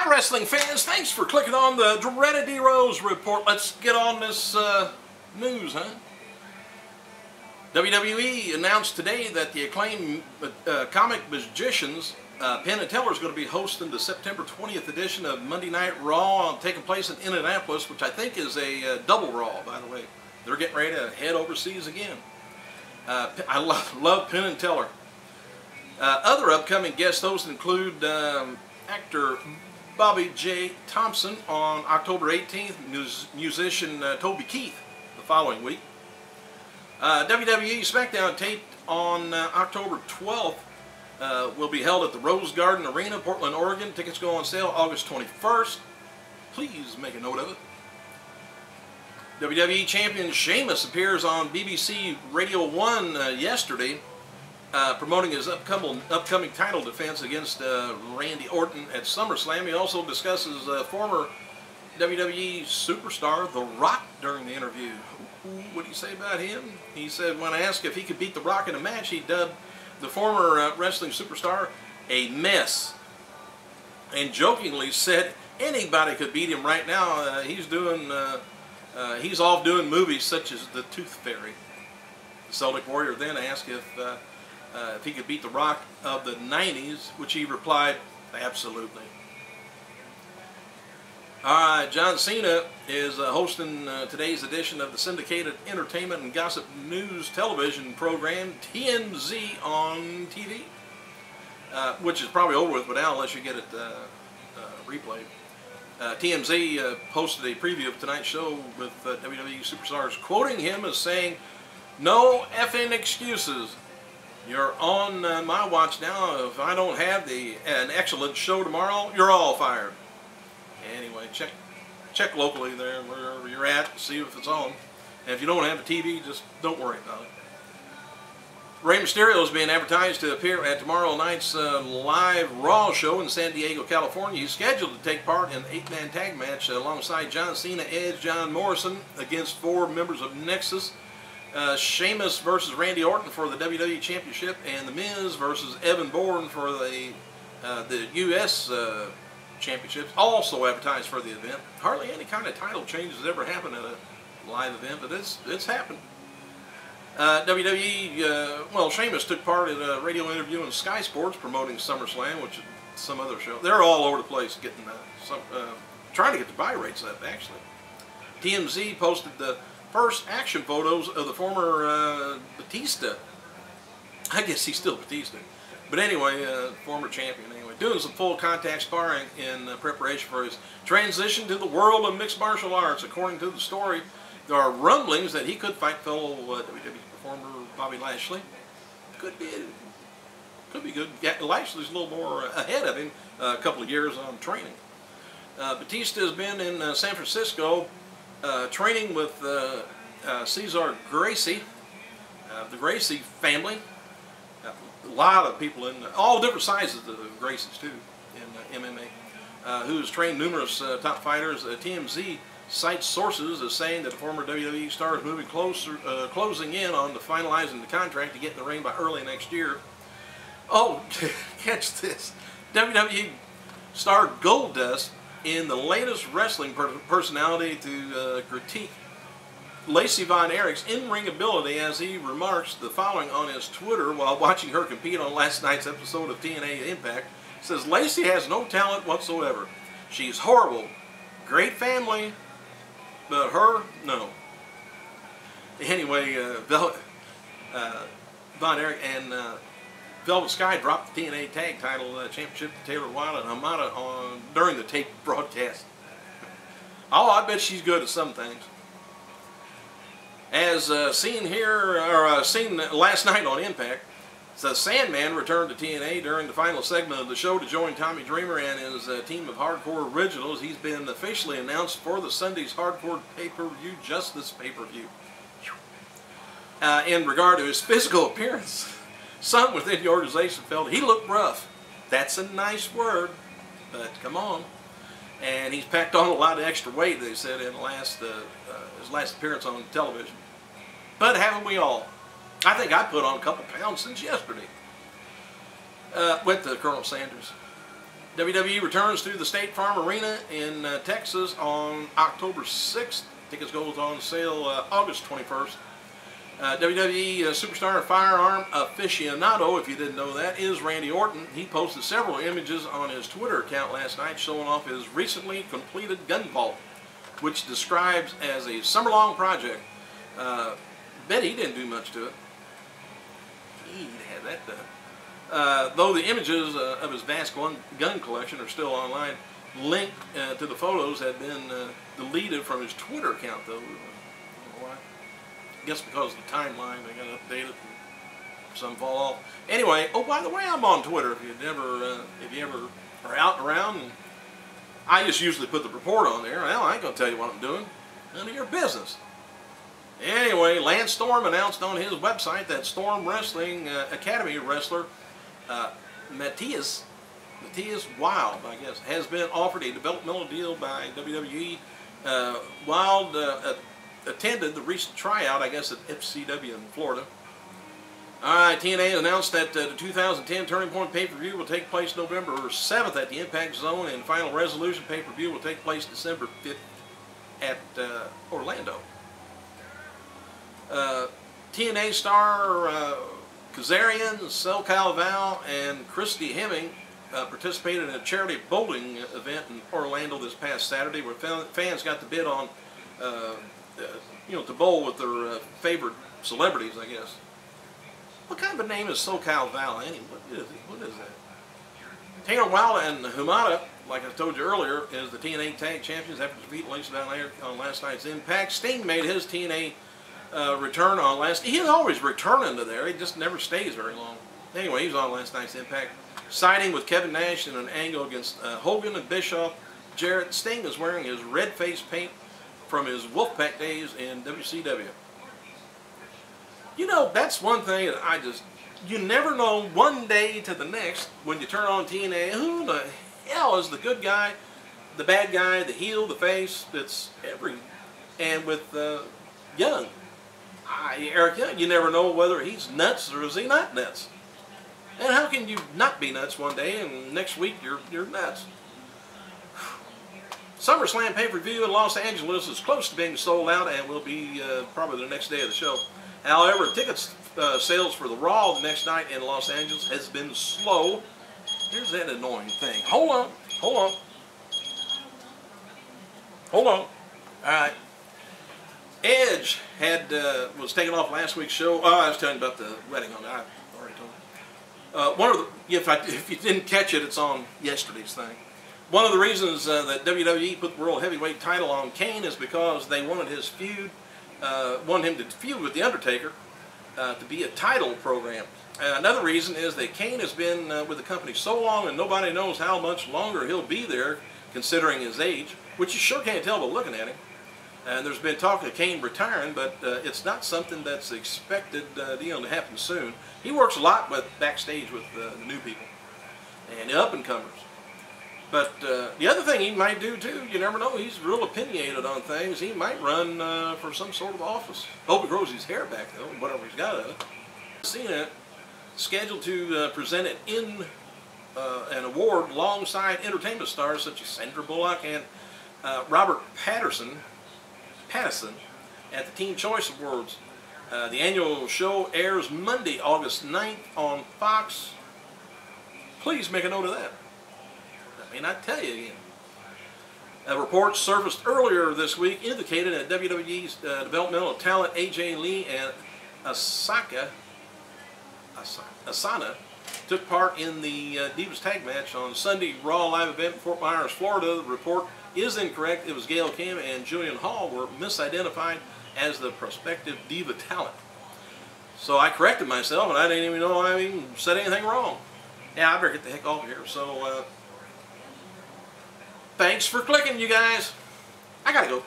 Hi wrestling fans, thanks for clicking on the Dreaded D-Rose report. Let's get on this news, huh? WWE announced today that the acclaimed comic magicians Penn and Teller is going to be hosting the September 20th edition of Monday Night Raw, taking place in Indianapolis, which I think is a double Raw, by the way. They're getting ready to head overseas again. I love Penn and Teller. Other upcoming guest hosts include actor Bobby J. Thompson on October 18th, musician Toby Keith the following week. WWE SmackDown taped on October 12th will be held at the Rose Garden Arena, Portland, Oregon. Tickets go on sale August 21st. Please make a note of it. WWE Champion Sheamus appears on BBC Radio 1 yesterday, promoting his upcoming title defense against Randy Orton at SummerSlam. He also discusses former WWE superstar The Rock during the interview. What did he say about him? He said when asked if he could beat The Rock in a match, he dubbed the former wrestling superstar a mess, and jokingly said anybody could beat him right now. He's off doing movies such as The Tooth Fairy. The Celtic Warrior then asked if he could beat The Rock of the 90s, which he replied, absolutely. Alright, John Cena is hosting today's edition of the syndicated entertainment and gossip news television program TMZ on TV, which is probably over with by now unless you get it replayed. TMZ posted a preview of tonight's show with WWE superstars, quoting him as saying, "No effing excuses. You're on my watch now. If I don't have an excellent show tomorrow, you're all fired." Anyway, check locally there, wherever you're at, see if it's on. And if you don't have a TV, just don't worry about it. Rey Mysterio is being advertised to appear at tomorrow night's live Raw show in San Diego, California. He's scheduled to take part in an 8-man tag match alongside John Cena, Edge, John Morrison against 4 members of Nexus. Sheamus versus Randy Orton for the WWE Championship, and The Miz versus Evan Bourne for the U.S. Championships, also advertised for the event. Hardly any kind of title changes ever happened at a live event, but it's happened. WWE, well, Sheamus took part in a radio interview on Sky Sports promoting SummerSlam, which is some other show. They're all over the place getting trying to get the buy rates up, actually. TMZ posted the first action photos of the former Batista. I guess he's still Batista. But anyway, former champion anyway, doing some full contact sparring in preparation for his transition to the world of mixed martial arts. According to the story, there are rumblings that he could fight fellow WWE performer Bobby Lashley. Could be good. Yeah, Lashley's a little more ahead of him, a couple of years on training. Batista has been in San Francisco training with Cesar Gracie, the Gracie family. A lot of people in all different sizes of Gracies too in MMA, who has trained numerous top fighters. TMZ cites sources as saying that the former WWE star is moving closing in on finalizing the contract to get in the ring by early next year. Oh, catch this! WWE star Goldust in the latest wrestling personality to critique Lacey Von Erich's in-ring ability, as he remarks the following on his Twitter while watching her compete on last night's episode of TNA Impact. It says, "Lacey has no talent whatsoever. She's horrible. Great family, but her, no." Anyway, Von Erich and Velvet Sky dropped the TNA Tag Title Championship to Taylor Wilde and Hamada during the tape broadcast. Oh, I bet she's good at some things. As seen last night on Impact, the Sandman returned to TNA during the final segment of the show to join Tommy Dreamer and his team of hardcore originals. He's been officially announced for the Sunday's hardcore pay-per-view, Justice pay-per-view. In regard to his physical appearance, some within the organization felt he looked rough. That's a nice word, but come on. And he's packed on a lot of extra weight, they said, in his last appearance on television. But haven't we all? I think I put on a couple pounds since yesterday. Went to Colonel Sanders. WWE returns to the State Farm Arena in Texas on October 6th. Tickets go on sale August 21st. WWE superstar and firearm aficionado, if you didn't know that, is Randy Orton. He posted several images on his Twitter account last night showing off his recently completed gun vault, which describes as a summer-long project. Bet he didn't do much to it. He'd had that done. Though the images of his vast gun collection are still online, linked to the photos had been deleted from his Twitter account, though. I don't know why. I guess because of the timeline, they got to update it and some fall off. Anyway, oh, by the way, I'm on Twitter if you ever are out and around. And I just usually put the report on there. Well, I ain't going to tell you what I'm doing. None of your business. Anyway, Lance Storm announced on his website that Storm Wrestling Academy wrestler Matthias Wild, I guess, has been offered a developmental deal by WWE. Wild attended the recent tryout, I guess, at FCW in Florida. Alright, TNA announced that the 2010 Turning Point pay-per-view will take place November 7th at the Impact Zone, and Final Resolution pay-per-view will take place December 5th at Orlando. TNA star Kazarian, SoCal Val, and Christy Hemming participated in a charity bowling event in Orlando this past Saturday, where fans got to bid on, to bowl with their favorite celebrities, I guess. What kind of a name is SoCal Val anyway? What is that? Taylor Wilder and Humada, like I told you earlier, is the TNA Tag Champions after defeating Lacey down there on last night's Impact. Sting made his TNA return on last. He's always returning to there. He just never stays very long. Anyway, he was on last night's Impact, siding with Kevin Nash in an angle against Hogan and Bischoff. Jarrett. Sting is wearing his red face paint from his Wolfpack days in WCW. You know, that's one thing that you never know one day to the next when you turn on TNA, who the hell is the good guy, the bad guy, the heel, the face, and with Young. Eric Young, you never know whether he's nuts or is he not nuts. And how can you not be nuts one day and next week you're nuts? SummerSlam pay-per-view in Los Angeles is close to being sold out and will be probably the next day of the show. However, tickets sales for the Raw the next night in Los Angeles has been slow. Here's that annoying thing. Hold on. All right. Edge was taken off last week's show. Oh, I was telling you about the wedding on that. I already told you. If you didn't catch it, it's on yesterday's thing. One of the reasons that WWE put the World Heavyweight title on Kane is because they wanted his wanted him to feud with The Undertaker to be a title program. Another reason is that Kane has been with the company so long and nobody knows how much longer he'll be there considering his age, which you sure can't tell by looking at him. And there's been talk of Kane retiring, but it's not something that's expected to happen soon. He works a lot backstage with the new people and the up-and-comers. But the other thing he might do too, you never know, he's real opinionated on things. He might run for some sort of office. Hope he grows his hair back though, whatever he's got of it. CNN scheduled to present an award alongside entertainment stars such as Sandra Bullock and Robert Pattinson at the Teen Choice Awards. The annual show airs Monday, August 9th on Fox. Please make a note of that. I mean, I tell you again. A report surfaced earlier this week indicated that WWE's developmental talent AJ Lee and Asana took part in the Divas Tag match on Sunday Raw live event in Fort Myers, Florida. The report is incorrect. It was Gail Kim and Julian Hall were misidentified as the prospective Diva talent. So I corrected myself, and I didn't even know I even said anything wrong. Yeah, I better get the heck off here. So, thanks for clicking, you guys. I gotta go.